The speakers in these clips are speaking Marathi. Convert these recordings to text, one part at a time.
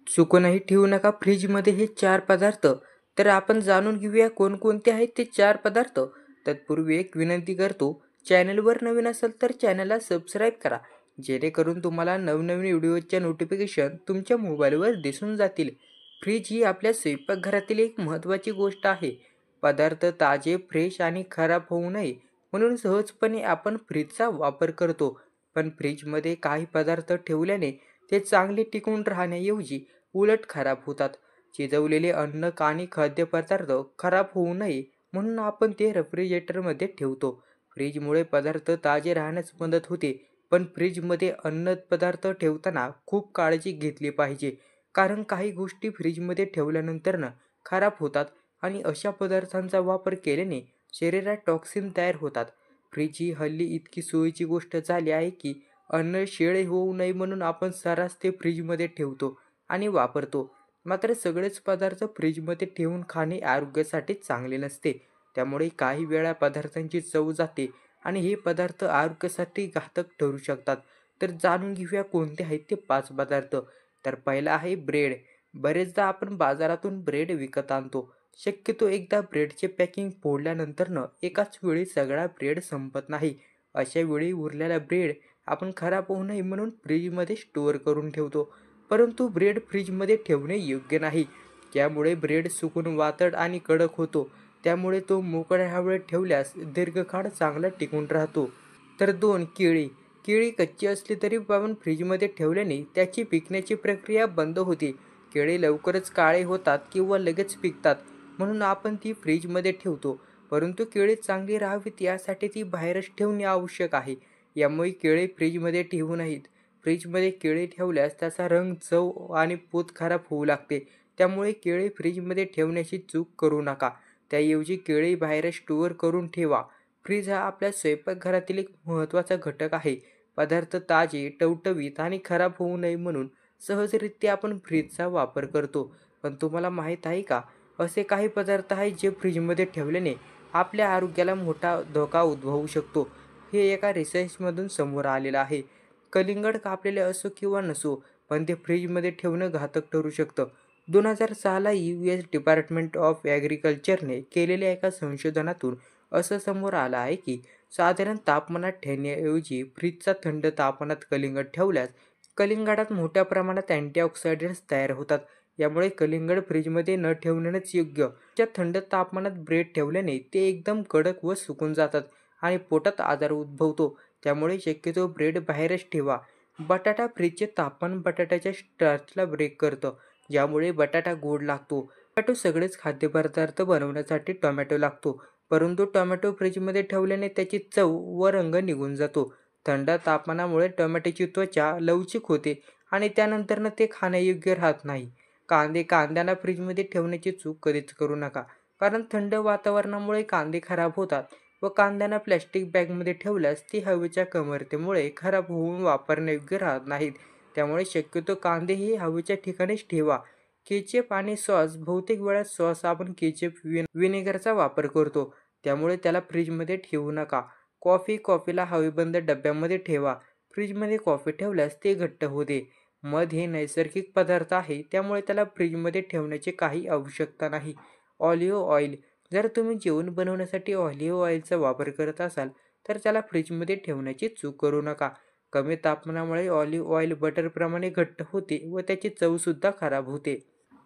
चुकूनही ठेवू नका फ्रीजमध्ये हे 4 पदार्थ. तर आपण जाणून घेऊया कोणकोणते आहेत ते 4 पदार्थ. तत्पूर्वी एक विनंती करतो, चॅनलवर नवीन असाल तर चॅनलला सबस्क्राईब करा, जेणेकरून तुम्हाला नवनवीन व्हिडिओच्या नोटिफिकेशन तुमच्या मोबाईलवर दिसून जातील. फ्रीज ही आपल्या स्वयंपाकघरातील एक महत्त्वाची गोष्ट आहे. पदार्थ ताजे, फ्रेश आणि खराब होऊ नये म्हणून सहजपणे आपण फ्रीजचा वापर करतो. पण फ्रीजमध्ये काही पदार्थ ठेवल्याने ते चांगले टिकून राहण्याऐवजी उलट खराब होतात. शिजवलेले अन्न आणि खाद्यपदार्थ खराब होऊ नये म्हणून आपण ते रेफ्रिजरेटरमध्ये ठेवतो. फ्रीजमुळे पदार्थ ताजे राहण्यास मदत होते, पण फ्रीजमध्ये अन्नपदार्थ ठेवताना खूप काळजी घेतली पाहिजे. कारण काही गोष्टी फ्रीजमध्ये ठेवल्यानंतर खराब होतात आणि अशा पदार्थांचा वापर केल्याने शरीरात टॉक्सिन तयार होतात. फ्रीज ही हल्ली इतकी सोयीची गोष्ट झाली आहे की अन्न शिळे होऊ नये म्हणून आपण सर्रास ते फ्रीजमध्ये ठेवतो आणि वापरतो. मात्र सगळेच पदार्थ फ्रीजमध्ये ठेवून खाणे आरोग्यासाठी चांगले नसते. त्यामुळे काही वेळा पदार्थांची चव जाते आणि हे पदार्थ आरोग्यासाठी घातक ठरू शकतात. तर जाणून घेऊया कोणते आहेत ते 5 पदार्थ. तर पहिला आहे ब्रेड. बरेचदा आपण बाजारातून ब्रेड विकत आणतो. शक्यतो एकदा ब्रेडचे पॅकिंग फोडल्यानंतर एकाच वेळी सगळा ब्रेड संपत नाही. अशा वेळी उरलेला ब्रेड आपण खराब होऊ नये म्हणून फ्रीजमध्ये स्टोअर करून ठेवतो. परंतु ब्रेड फ्रीजमध्ये ठेवणे योग्य नाही. त्यामुळे ब्रेड सुकून वातड आणि कडक होतो. त्यामुळे तो मोकळ्या हवेत ठेवल्यास दीर्घकाळ चांगला टिकून राहतो. तर 2 केळी. केळी कच्ची असली तरी आपण फ्रीजमध्ये ठेवल्याने त्याची पिकण्याची प्रक्रिया बंद होते. केळी लवकरच काळे होतात किंवा लगेच पिकतात म्हणून आपण ती फ्रीजमध्ये ठेवतो. परंतु केळी चांगली राहावीत यासाठी ती बाहेरच ठेवणे आवश्यक आहे. यामुळे केळी फ्रीजमध्ये ठेवू नयेत. फ्रीजमध्ये केळी ठेवल्यास त्याचा रंग, चव आणि पोत खराब होऊ लागते. त्यामुळे केळी फ्रीजमध्ये ठेवण्याची चूक करू नका. त्याऐवजी केळी बाहेर स्टोअर करून ठेवा. फ्रीज हा आपल्या स्वयंपाकघरातील एक महत्त्वाचा घटक आहे. पदार्थ ताजे, टवटवीत आणि खराब होऊ नये म्हणून सहजरित्या आपण फ्रीजचा वापर करतो. पण तुम्हाला माहीत आहे का, असे काही पदार्थ आहेत जे फ्रीजमध्ये ठेवल्याने आपल्या आरोग्याला मोठा धोका उद्भवू शकतो. हे एका रिसर्चमधून समोर आलेलं आहे. कलिंगड कापलेले असो किंवा नसो, पण ते फ्रीजमध्ये ठेवणं घातक ठरू शकतं. 2006ला US डिपार्टमेंट ऑफ ॲग्रिकल्चरने केलेल्या एका संशोधनातून असं समोर आलं आहे की साधारण तापमानात ठेवण्याऐवजी फ्रीजचा थंड तापमानात कलिंगड ठेवल्यास कलिंगडात मोठ्या प्रमाणात अँटीऑक्सिडंट्स तयार होतात. यामुळे कलिंगड फ्रीजमध्ये न ठेवणंच योग्य. त्या थंड तापमानात ब्रेड ठेवल्याने ते एकदम कडक व सुकून जातात आणि पोटात आजार उद्भवतो. त्यामुळे शक्यतो ब्रेड बाहेरच ठेवा. बटाटा. फ्रीजचे तापमान बटाट्याच्या स्टार्चला ब्रेक करतं, ज्यामुळे बटाटा गोड लागतो. टोमॅटो. सगळेच खाद्यपदार्थ बनवण्यासाठी टोमॅटो लागतो, परंतु टोमॅटो फ्रीजमध्ये ठेवल्याने त्याची चव व रंग निघून जातो. थंड तापमानामुळे टोमॅटोची त्वचा लवचिक होते आणि त्यानंतर ते खाण्यायोग्य राहत नाही. कांदे. कांद्यांना फ्रीजमध्ये ठेवण्याची चूक कधीच करू नका, कारण थंड वातावरणामुळे कांदे खराब होतात व कांद्यांना प्लॅस्टिक बॅगमध्ये ठेवल्यास ती हवेच्या कमतरतेमुळे खराब होऊन वापरण्यायोग्य राहत नाहीत. त्यामुळे शक्यतो कांदे हे हवेच्या ठिकाणीच ठेवा. केचप आणि सॉस. बहुतेक वेळा सॉस आपण केचप विनेगरचा वापर करतो, त्यामुळे त्याला फ्रीजमध्ये ठेवू नका. कॉफी. कॉफीला हवेबंद डब्यामध्ये ठेवा. फ्रीजमध्ये कॉफी ठेवल्यास ते घट्ट होते. मध हे नैसर्गिक पदार्थ आहे, त्यामुळे त्याला फ्रीजमध्ये ठेवण्याची काही आवश्यकता नाही. Olive oil. जर तुम्ही जेवण बनवण्यासाठी ऑलिव्ह ऑइलचा वापर करत असाल तर त्याला फ्रीजमध्ये ठेवण्याची चूक करू नका. कमी तापमानामुळे ऑलिव्ह ऑइल बटरप्रमाणे घट्ट होते व त्याची चवसुद्धा खराब होते.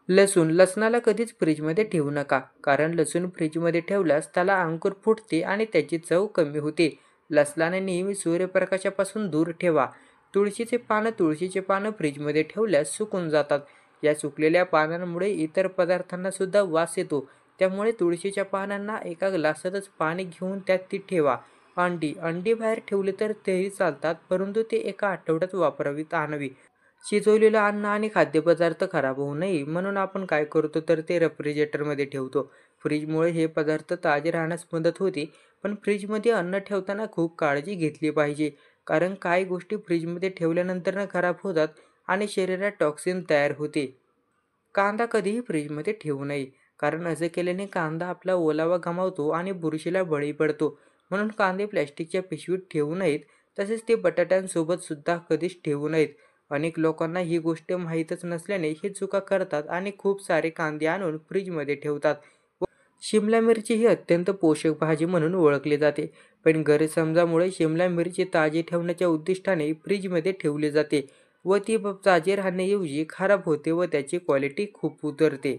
लसूण. लसणाला कधीच फ्रीजमध्ये ठेवू नका, कारण लसूण फ्रीजमध्ये ठेवल्यास त्याला अंकुर फुटते आणि त्याची चव कमी होते. लसणाने नेहमी सूर्यप्रकाशापासून दूर ठेवा. तुळशीचे पानं. तुळशीचे पानं फ्रीजमध्ये ठेवल्यास सुकून जातात. या सुकलेल्या पानांमुळे इतर पदार्थांना सुद्धा वास येतो. त्यामुळे तुळशीच्या पानांना एका ग्लासातच पाणी घेऊन त्यात ती ठेवा. अंडी. अंडी बाहेर ठेवली तर तेही चालतात, परंतु ते एका आठवड्यात वापरावीत आणावी. शिजवलेलं अन्न आणि खाद्यपदार्थ खराब होऊ नये म्हणून आपण काय करतो तर ते रेफ्रिजरेटरमध्ये ठेवतो. फ्रीजमुळे हे पदार्थ ताजे राहण्यास मदत होते, पण फ्रीजमध्ये अन्न ठेवताना खूप काळजी घेतली पाहिजे. कारण काही गोष्टी फ्रीजमध्ये ठेवल्यानंतर खराब होतात आणि शरीरात टॉक्सिन तयार होते. कांदा. कधीही फ्रीजमध्ये ठेवू नये, कारण असे केल्याने कांदा आपला ओलावा गमावतो आणि बुरशीला बळी पडतो. म्हणून कांदे प्लॅस्टिकच्या पिशवीत ठेवू नयेत. तसेच ते बटाट्यांसोबत सुद्धा कधीच ठेवू नयेत. अनेक लोकांना ही गोष्ट माहीतच नसल्याने हे चुका करतात आणि खूप सारे कांदे आणून फ्रीजमध्ये ठेवतात. शिमला मिरची ही अत्यंत पोषक भाजी म्हणून ओळखली जाते, पण गैरसमजामुळे शिमला मिरची ताजी ठेवण्याच्या उद्दिष्टाने फ्रीजमध्ये ठेवली जाते व ती ताजी राहण्याऐवजी खराब होते व त्याची क्वालिटी खूप उतरते.